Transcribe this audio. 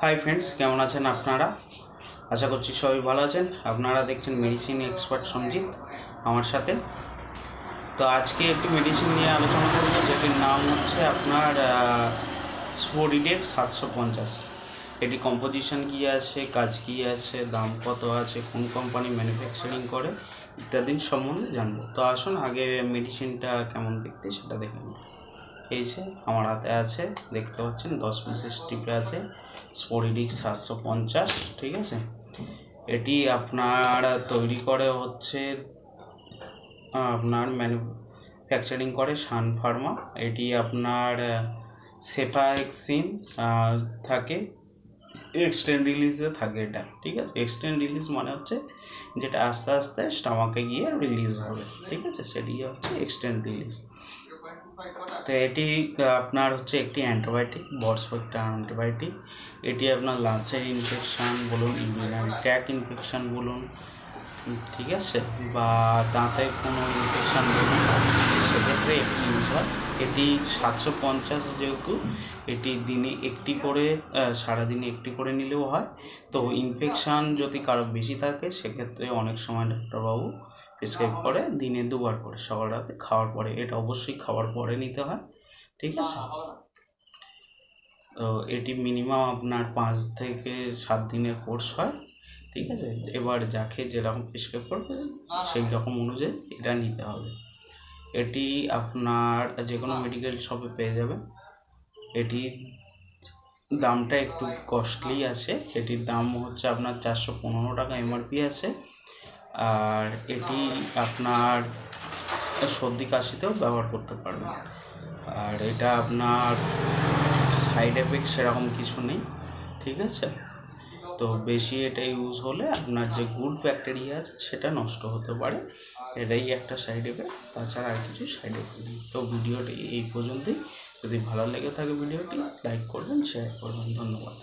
Hi friends, কেমন আছেন আপনারা? আশা করছি সবাই ভালো আছেন। আপনারা দেখছেন মেডিসিন এক্সপার্ট সঞ্জিত আমার সাথে। তো আজকে একটি মেডিসিন নিয়ে আলোচনা করব, যেটির নাম হচ্ছে আপনার স্পোরিডেক্স 750। এটি কম্পোজিশন কী আছে, কাজ কী আছে, দাম কত আছে, কোন কোম্পানি ম্যানুফ্যাকচারিং করে ইত্যাদি সম্বন্ধে জানবো। তো আসুন আগে মেডিসিনটা কেমন দেখতে সেটা দেখে নিই। এই যে আমার হাতে আছে, দেখতে পাচ্ছেন 10 পিসের স্ট্রিপে আছে স্পোরিডেক্স 750। ঠিক আছে, এটি আপনার তৈরি করে হচ্ছে আপনার ম্যানুফ্যাকচারিং করে সান ফার্মা। এটি আপনার সেফাএক্সিন থাকে, এক্সটেন্ড রিলিজে থাকে এটা। ঠিক আছে, এক্সটেন্ড রিলিজ মানে হচ্ছে যেটা আস্তে আস্তে স্টমাকে গিয়ে রিলিজ হবে। ঠিক আছে, সেটি হচ্ছে এক্সটেন্ড রিলিজ। তো এটি আপনার হচ্ছে একটি অ্যান্টিবায়োটিক, বর্সপেক্টার অ্যান্টিবায়োটিক। এটি আপনার লাংসের ইনফেকশান বলুন, ইউরিনারি ট্র্যাক্ট ইনফেকশান বলুন, ঠিক আছে, বা দাঁতে কোনো ইনফেকশান বলুন, সেক্ষেত্রে এটি ইউজ হয়। এটি 750 যেহেতু, এটি দিনে একটি করে সারাদিনে একটি করে নিলেও হয়। তো ইনফেকশান যদি কারো বেশি থাকে সেক্ষেত্রে অনেক সময় ডাক্তারবাবু প্রেসক্রাইব করে দিনে 2বার করে, সকাল রাতে খাওয়ার পরে। এটা অবশ্যই খাওয়ার পরে নিতে হয়। ঠিক আছে, তো এটি মিনিমাম আপনার 5 থেকে 7 দিনের কোর্স হয়। ঠিক আছে, এবার যাকে যেরকম প্রেসক্রাইব করবে সেই রকম অনুযায়ী এটা নিতে হবে। এটি আপনার যে কোনো মেডিকেল শপে পেয়ে যাবেন। এটির দামটা একটু কস্টলি আছে। এটির দাম হচ্ছে আপনার 415 টাকা এমআরপি আছে। আর এটি আপনার সর্দি কাশিতেও ব্যবহার করতে পারবেন। আর এটা আপনার সাইড এফেক্ট সেরকম কিছু নেই। ঠিক আছে, তো বেশি এটা ইউজ হলে আপনার যে গুড ব্যাকটেরিয়া আছে সেটা নষ্ট হতে পারে, এটাই একটা সাইড এফেক্ট, তাছাড়া আর কিছু সাইড এফেক্ট নেই। তো ভিডিওটি এই পর্যন্তই। যদি ভালো লেগে থাকে ভিডিওটি লাইক করবেন, শেয়ার করবেন। ধন্যবাদ।